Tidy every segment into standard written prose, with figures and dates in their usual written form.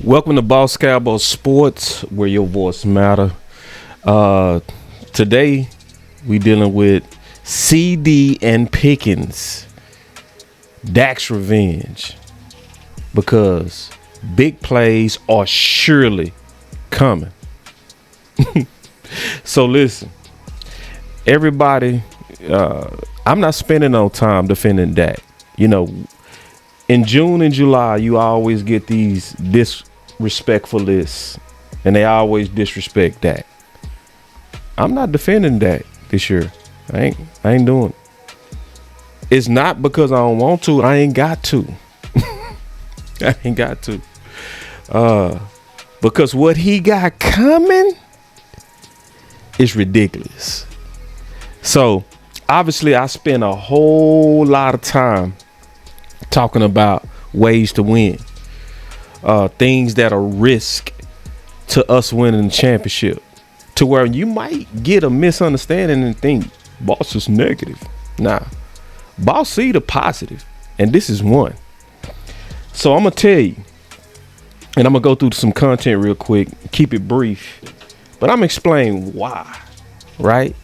Welcome to Boss Cowboy Sports, where your voice matter. Today we dealing with CeeDee and Pickens, Dak's revenge, because big plays are surely coming. So listen, everybody, I'm not spending no time defending Dak. You know, in June and July, you always get these disrespectful lists, and they always disrespect Dak. I'm not defending Dak this year. I ain't doing it. It's not because I don't want to. I ain't got to. I ain't got to. Because what he got coming is ridiculous. So obviously I spent a whole lot of time talking about ways to win, things that are risk to us winning the championship, to where you might get a misunderstanding and think boss is negative. Nah, boss see the positive, and this is one. So I'm gonna tell you, and I'm gonna go through some content real quick, keep it brief, but I'm gonna explain why, right?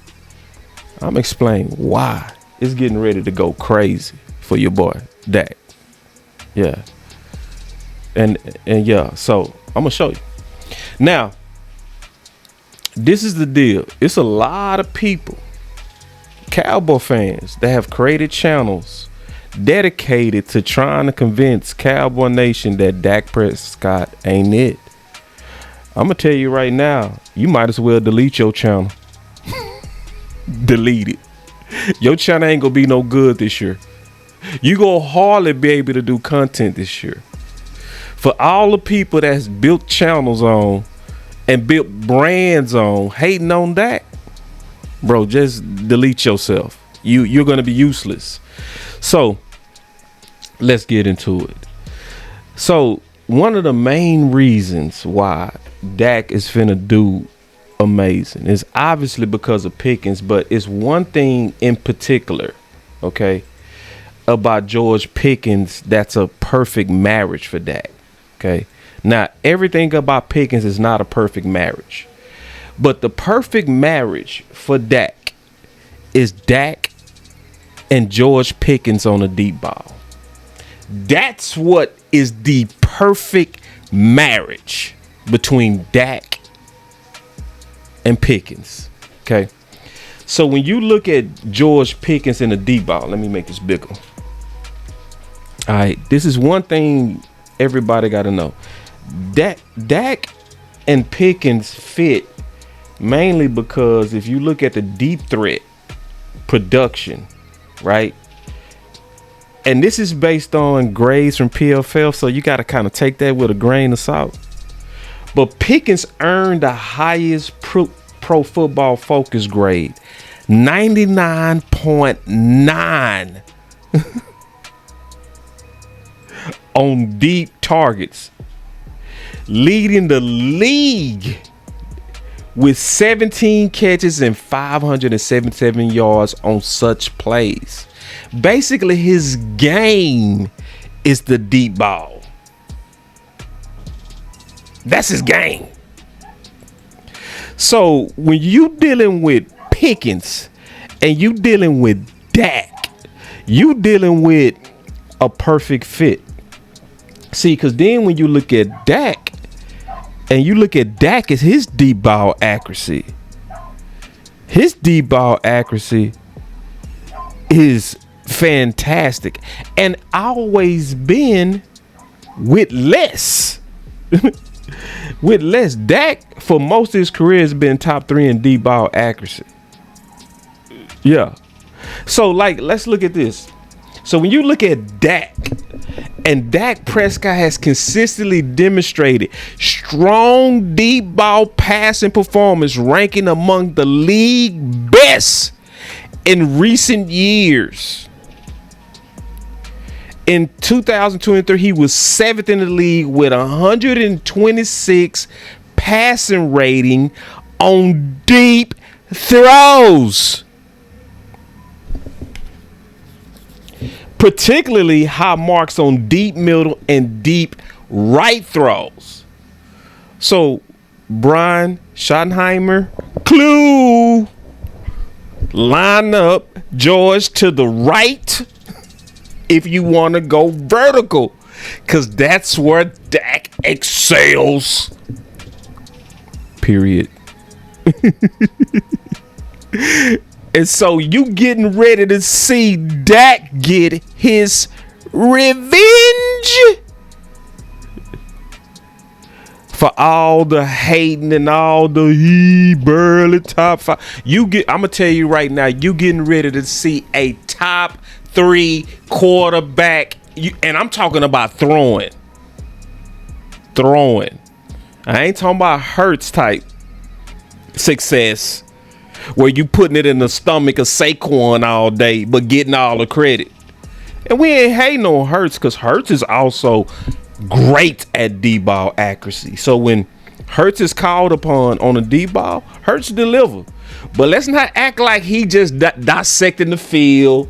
I'm gonna explain why it's getting ready to go crazy for your boy Dak. Yeah. And yeah, so I'm gonna show you. Now, this is the deal. It's a lot of people, Cowboy fans, that have created channels dedicated to trying to convince Cowboy Nation that Dak Prescott ain't it. I'm gonna tell you right now, you might as well delete your channel. Delete it. Your channel ain't gonna be no good this year. You gonna hardly be able to do content this year. For all the people that's built channels on and built brands on hating on Dak, bro, just delete yourself. You're gonna be useless. So let's get into it. So one of the main reasons why Dak is finna do amazing is obviously because of Pickens, but it's one thing in particular, okay, about George Pickens that's a perfect marriage for Dak. Okay, now everything about Pickens is not a perfect marriage, but the perfect marriage for Dak is Dak and George Pickens on a deep ball. That's what is the perfect marriage between Dak and Pickens. Okay, so when you look at George Pickens in a deep ball, let me make this bigger. All right, this is one thing everybody got to know. Dak and Pickens fit mainly because if you look at the deep threat production, right? And this is based on grades from PFF, so you got to kind of take that with a grain of salt. But Pickens earned the highest pro football focus grade, 99.9 on deep targets, leading the league with 17 catches and 577 yards on such plays. Basically, his game is the deep ball. That's his game. So when you dealing with Pickens and you dealing with Dak, you dealing with a perfect fit. See, because then when you look at Dak and you look at Dak as his deep ball accuracy, his deep ball accuracy is fantastic and always been with less. With less. Dak for most of his career has been top 3 in deep ball accuracy. Yeah. So like, let's look at this. So when you look at Dak, and Dak Prescott has consistently demonstrated strong deep ball passing performance, ranking among the league best in recent years. In 2023, he was 7th in the league with 126 passing rating on deep throws. Particularly high marks on deep middle and deep right throws. So Brian Schottenheimer, clue. Line up George to the right if you want to go vertical, because that's where Dak excels. Period. And so you getting ready to see Dak get his revenge for all the hating and all the he barely top 5. I'm gonna tell you right now, you getting ready to see a top 3 quarterback. And I'm talking about throwing. I ain't talking about Hurts type success, where you putting it in the stomach of Saquon all day, but getting all the credit. And we ain't hating on Hurts, because Hurts is also great at D-ball accuracy. So when Hurts is called upon on a D-ball, Hurts deliver. But let's not act like he just dissecting the field,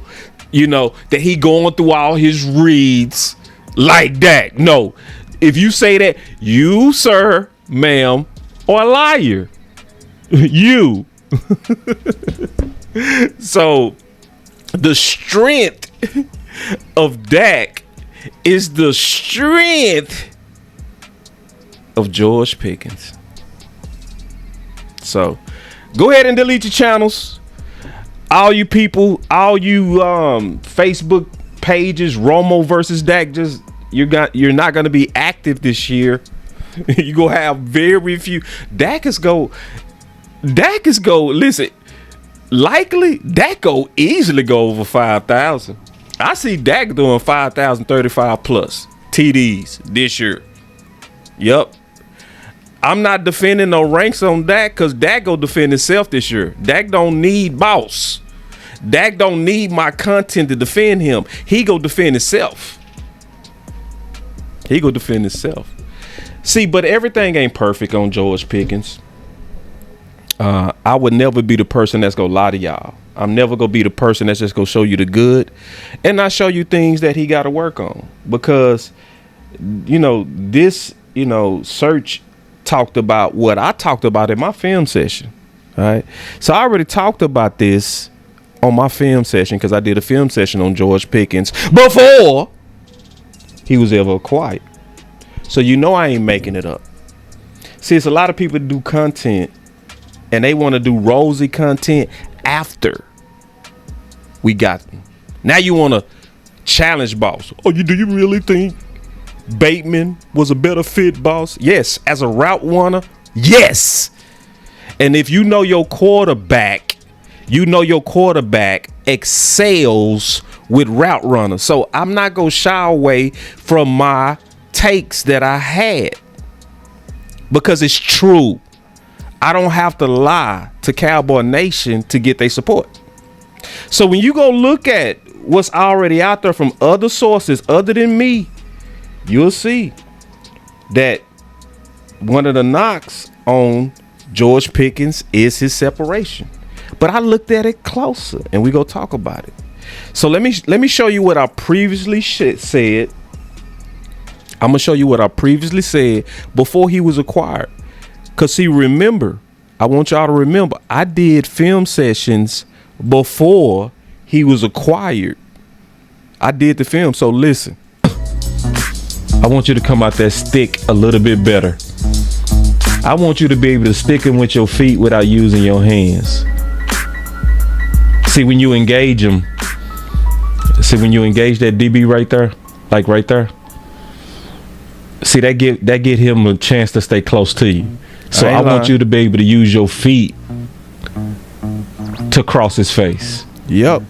that he going through all his reads like that. No. If you say that, you, sir, ma'am, are a liar. You. So the strength of Dak is the strength of George Pickens. So go ahead and delete your channels. All you people, all you Facebook pages, Romo versus Dak, you're not gonna be active this year. You gonna have very few. Dak is go. Listen, likely Dak go easily go over 5,000. I see Dak doing 5,035 plus TDs this year. Yep. I'm not defending no ranks on Dak, because Dak go defend himself this year. Dak don't need boss. Dak don't need my content to defend him. He go defend himself. See, but everything ain't perfect on George Pickens. I would never be the person that's gonna lie to y'all. I'm never gonna be the person that's just gonna show you the good and not show you things that he got to work on, because this search talked about what I talked about in my film session. All right, so I already talked about this on my film session, because I did a film session on George Pickens before he was ever acquired. So I ain't making it up. See, it's a lot of people do content and they want to do rosy content after we got them. Now you want to challenge boss. Oh, do you really think Bateman was a better fit, boss? Yes. As a route runner, yes. And if you know your quarterback excels with route runners. So I'm not going to shy away from my takes that I had, because it's true. I don't have to lie to Cowboy Nation to get their support. So when you go look at what's already out there from other sources other than me, you'll see that one of the knocks on George Pickens is his separation. But I looked at it closer, and we go talk about it. So let me show you what I previously said. I'm gonna show you what I previously said before he was acquired. Cause see, remember, I want y'all to remember, I did film sessions before he was acquired. I did the film. So listen, I want you to come out that stick a little bit better. I want you to be able to stick him with your feet without using your hands. See, when you engage him, when you engage that DB right there, like right there, see, that get him a chance to stay close to you. So I want you to be able to use your feet to cross his face. Yep.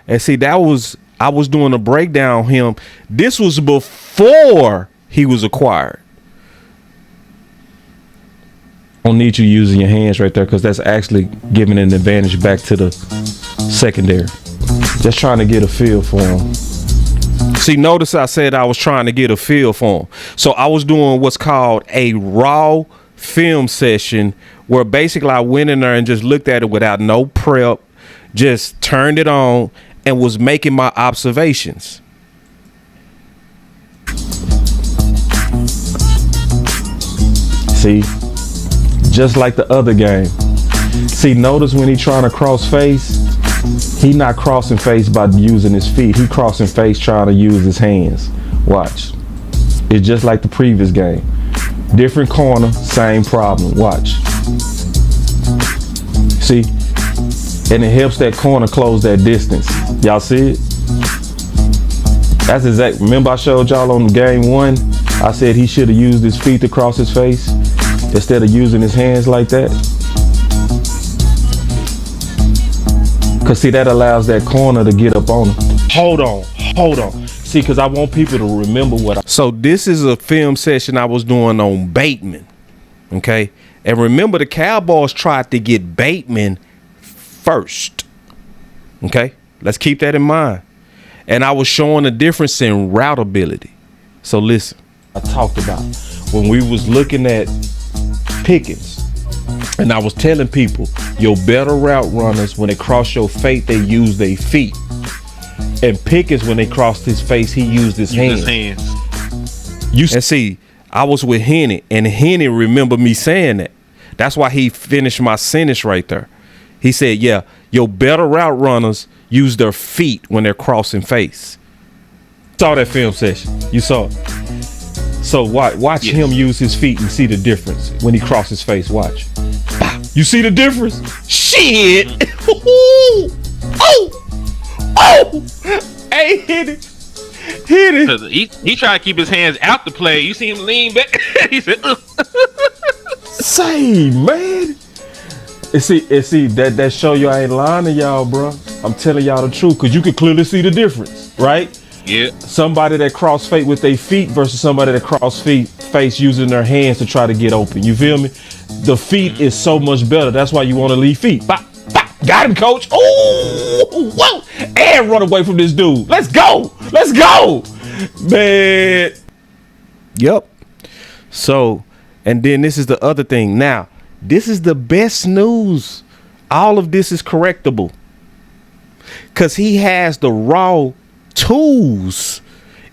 And see, I was doing a breakdown on him. This was before he was acquired. I don't need you using your hands right there, because that's actually giving an advantage back to the secondary. Just trying to get a feel for him. See, notice I said I was trying to get a feel for him. So I was doing what's called a raw film session, where basically I went in there and just looked at it without no prep, just turned it on and was making my observations. See, just like the other game. See, notice when he trying to cross face, he not crossing face by using his feet. He crossing face trying to use his hands. Watch. It's just like the previous game. Different corner, same problem. Watch. See? And it helps that corner close that distance. Y'all see it? That's exact. Remember I showed y'all on game 1? I said he should have used his feet to cross his face instead of using his hands like that. Cause see, that allows that corner to get up on him. Hold on. See, cause I want people to remember what So this is a film session I was doing on Bateman. Okay. And remember the Cowboys tried to get Bateman first. Okay. Let's keep that in mind. And I was showing the difference in route ability. So listen, I talked about when we was looking at Pickens. And I was telling people, your better route runners, when they cross your face, they use their feet. And Pickens, when they crossed his face, he used his hands. And see, I was with Henny, and Henny remember me saying that. That's why he finished my sentence right there. He said, yeah, your better route runners use their feet when they're crossing face. Saw that film session. You saw it. So watch him use his feet and see the difference when he crosses face. Watch. You see the difference? Shit! Oh! Hey, hit it! He tried to keep his hands out the play. You see him lean back. He said, Say, man. And see that show you I ain't lying to y'all, bro. I'm telling y'all the truth, cause you can clearly see the difference, right? Yeah. Somebody that cross face with their feet versus somebody that cross face using their hands to try to get open. You feel me? The feet is so much better. That's why you want to leave feet. Bop, bop. Got him, coach. Oh, whoa. And run away from this dude. Let's go. Man. Yep. So, and then this is the other thing. Now, this is the best news. All of this is correctable. Because he has the raw tools.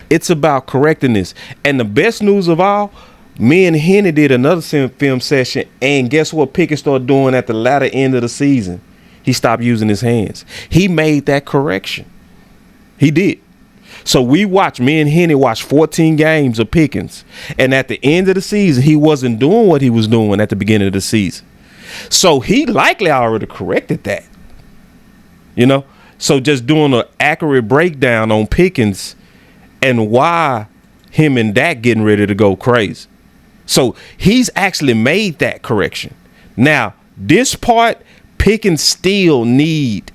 It's about correcting this. And the best news of all, me and Henny did another film session, and guess what Pickens started doing at the latter end of the season? He stopped using his hands. He made that correction. He did. So me and Henny watched 14 games of Pickens, and at the end of the season, he wasn't doing what he was doing at the beginning of the season. So he likely already corrected that. You know? So just doing an accurate breakdown on Pickens and why him and Dak getting ready to go crazy. So he's actually made that correction. Now, this part, Pickens still need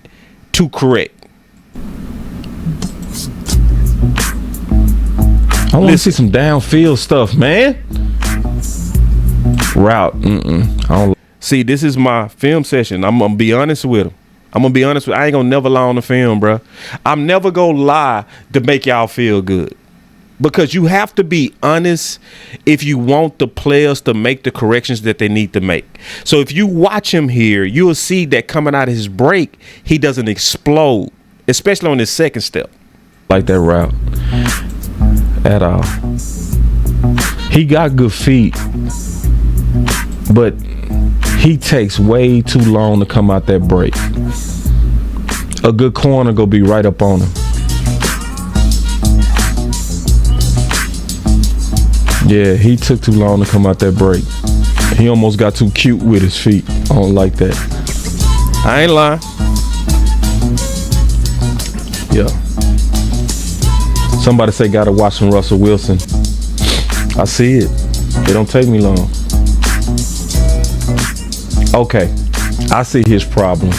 to correct. I want to see some downfield stuff, man. Route. I don't. See, this is my film session. I'm going to be honest with him. I ain't gonna never lie on the film, bro. I'm never gonna lie to make y'all feel good. Because you have to be honest if you want the players to make the corrections that they need to make. So if you watch him here, you'll see that coming out of his break, he doesn't explode, especially on his second step. Like that route at all. He got good feet, but he takes way too long to come out that break. A good corner gonna be right up on him. Yeah, he took too long to come out that break. He almost got too cute with his feet. I don't like that. I ain't lying. Yeah. Somebody say gotta watch some Russell Wilson. I see it. It don't take me long. Okay, I see his problem.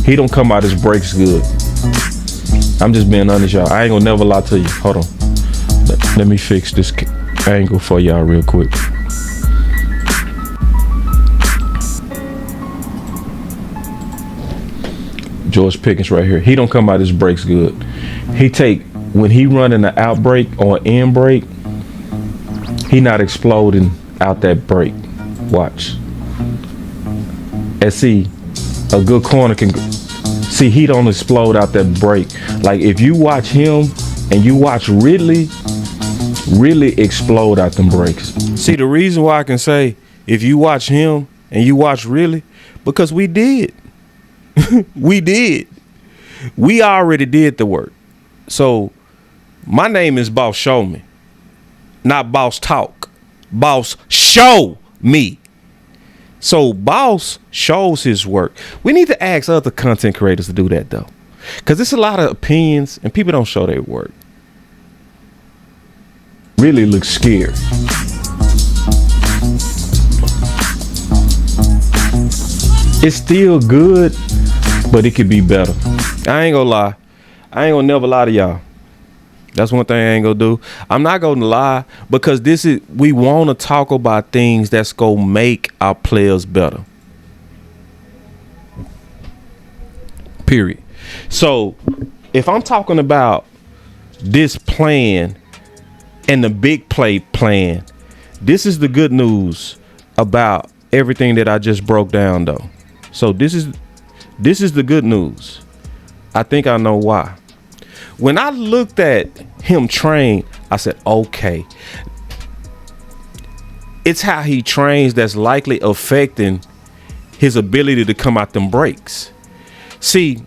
He don't come out his breaks good. I'm just being honest, y'all. I ain't gonna never lie to you. Hold on. Let me fix this angle for y'all real quick. George Pickens right here. He don't come out his breaks good. When he running the out break or in break, he not exploding out that break. Watch. And see, a good corner can see he don't explode out that break. Like if you watch him and you watch Ridley explode out them breaks. See, the reason why I can say if you watch him and you watch really, because we did. We did. We already did the work. So my name is Boss Show Me, not Boss Talk. Boss Show Me. So Boss shows his work. We need to ask other content creators to do that though, because it's a lot of opinions and people don't show their work. Really looks scared. It's still good, but it could be better. I ain't gonna lie. I ain't gonna never lie to y'all. That's one thing I ain't gonna do. I'm not gonna lie, because we want to talk about things that's gonna make our players better. Period. So if I'm talking about this plan and the big play plan, this is the good news about everything that I just broke down though. So this is the good news. I think I know why. When I looked at him train, I said, okay, it's how he trains that's likely affecting his ability to come out them breaks. See,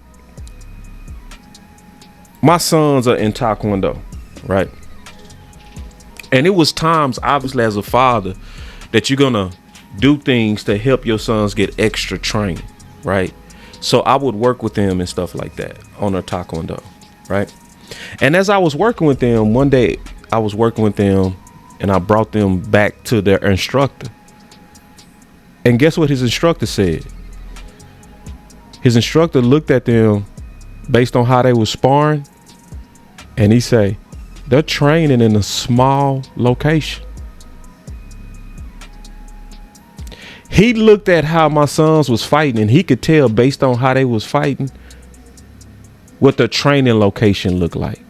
my sons are in Taekwondo, right? And it was times, obviously, as a father, that you're gonna do things to help your sons get extra training, right? So I would work with them and stuff like that on their Taekwondo, right? And as I was working with them, one day I was working with them and I brought them back to their instructor. And guess what his instructor said? His instructor looked at them based on how they were sparring, and he say, they're training in a small location. He looked at how my sons was fighting, and he could tell based on how they was fighting what the training location looked like.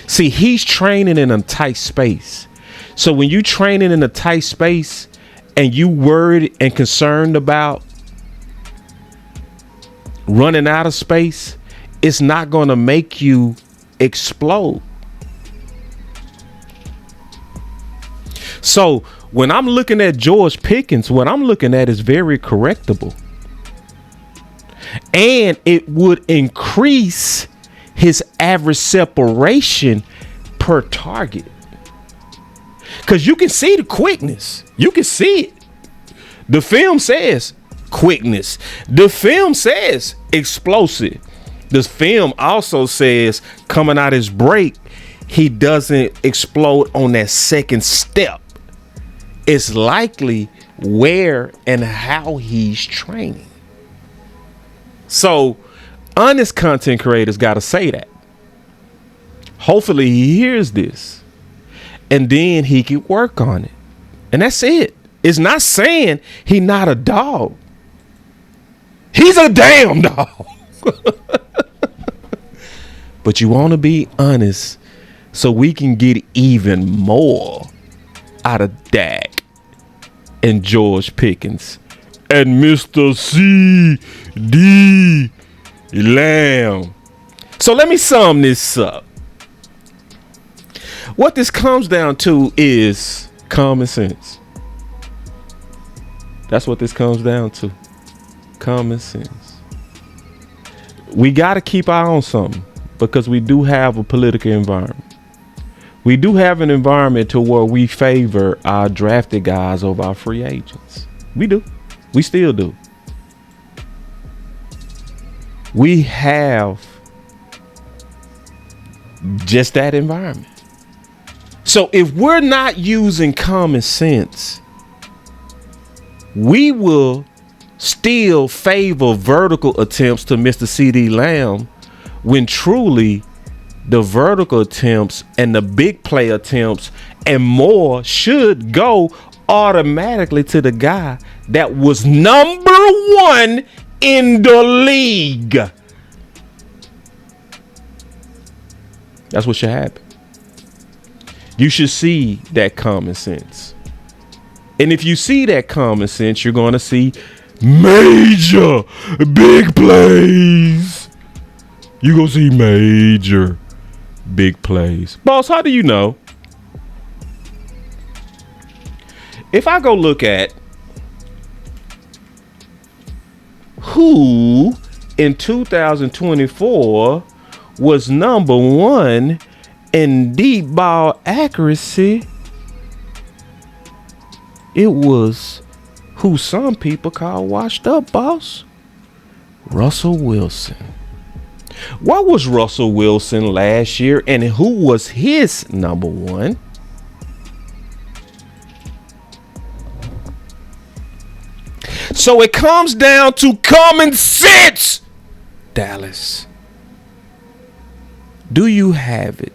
See, he's training in a tight space. So when you training in a tight space and you worried and concerned about running out of space, it's not going to make you explode. So when I'm looking at George Pickens, what I'm looking at is very correctable. And it would increase his average separation per target. Because you can see the quickness. You can see it. The film says quickness. The film says explosive. The film also says coming out his break, he doesn't explode on that second step. It's likely where and how he's training. So honest content creators got to say that. Hopefully he hears this and then he can work on it. And that's it. It's not saying he not a dog. He's a damn dog. But you want to be honest so we can get even more out of Dak and George Pickens and Mr. CeeDee Lamb. So let me sum this up. What this comes down to is common sense. That's what this comes down to. Common sense. We got to keep our eye on something because we do have a political environment. We do have an environment to where we favor our drafted guys over our free agents. We do. We still do. We have just that environment. So if we're not using common sense, we will still favor vertical attempts to Mr. CeeDee Lamb when truly the vertical attempts and the big play attempts and more should go automatically to the guy that was number one in the league. That's what should happen. You should see that common sense. And if you see that common sense, you're going to see major big plays. You're going to see major big plays. Boss, how do you know? If I go look at who in 2024 was number 1 in deep ball accuracy. It was who some people call washed up, boss. Russell Wilson. What was Russell Wilson last year, and who was his number 1? So it comes down to common sense, Dallas. Do you have it?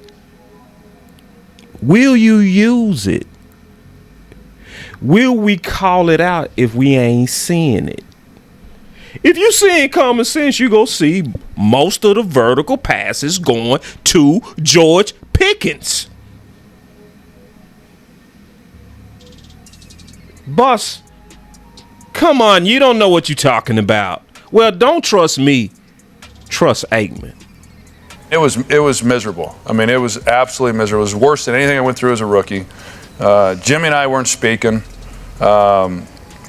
Will you use it? Will we call it out if we ain't seeing it? If you seeing common sense, you go see most of the vertical passes going to George Pickens. Boss, come on, you don't know what you're talking about. Well, don't trust me. Trust Aikman. It was miserable. I mean, it was absolutely miserable. It was worse than anything I went through as a rookie. Jimmy and I weren't speaking.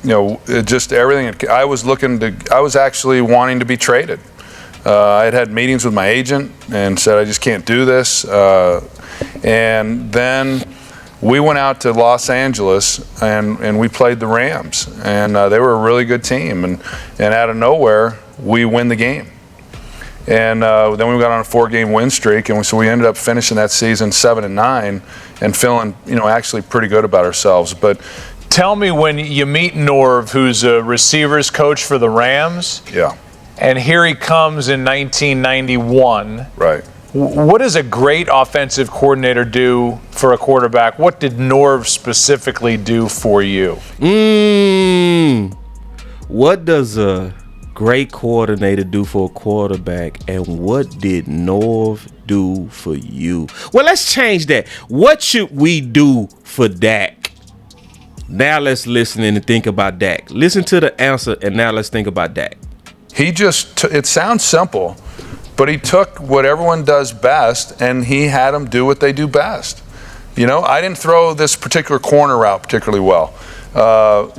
Just everything. I was actually wanting to be traded. I had meetings with my agent and said, I just can't do this. And then we went out to Los Angeles and we played the Rams. And they were a really good team. And out of nowhere, we win the game. And then we got on a 4-game win streak, and so we ended up finishing that season 7-9 and feeling, actually pretty good about ourselves. But tell me, when you meet Norv, who's a receivers coach for the Rams, yeah, and here he comes in 1991. Right. What does a great offensive coordinator do for a quarterback? What did Norv specifically do for you? What does a great coordinator do for a quarterback, and what did Norv do for you? Well, let's change that. What should we do for Dak? Now let's listen and think about Dak. Listen to the answer, and now let's think about Dak. He just, it sounds simple, but he took what everyone does best, and he had them do what they do best. I didn't throw this particular corner route particularly well.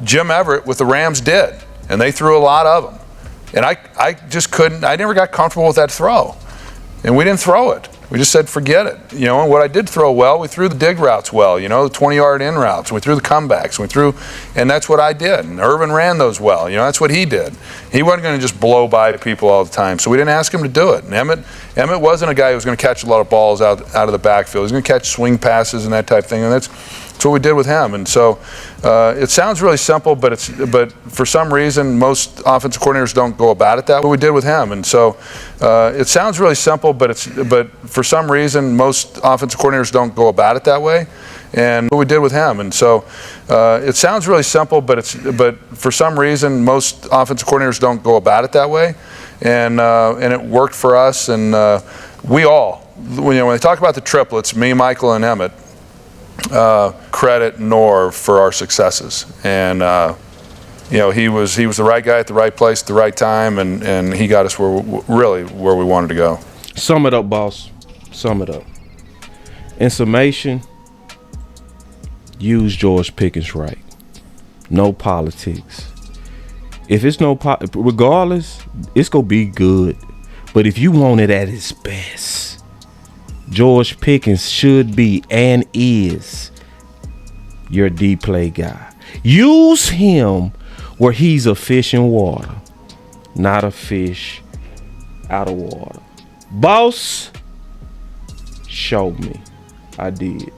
Jim Everett with the Rams did, and they threw a lot of them. And I just couldn't, I never got comfortable with that throw. And we didn't throw it. We just said, forget it. And what I did throw well, we threw the dig routes well, the 20-yard in routes. We threw the comebacks. And that's what I did. And Irvin ran those well. That's what he did. He wasn't going to just blow by people all the time. So we didn't ask him to do it. And Emmett wasn't a guy who was going to catch a lot of balls out of the backfield. He was going to catch swing passes and that type of thing. And that's what we did with him. And so it sounds really simple, but for some reason, most offensive coordinators don't go about it that way. What we did with him. And so it sounds really simple, but for some reason, most offensive coordinators don't go about it that way. And what we did with him. And so it sounds really simple, but for some reason, most offensive coordinators don't go about it that way. And it worked for us. And we all, when they talk about the triplets, me, Michael, and Emmett, credit Norv for our successes. And he was the right guy at the right place at the right time, and he got us where we wanted to go. Sum it up, boss. Sum it up. In summation, use George Pickens right. No politics. If it's regardless, it's gonna be good. But if you want it at its best, George Pickens should be and is your D-play guy. Use him where he's a fish in water, not a fish out of water. Boss, show me. I did.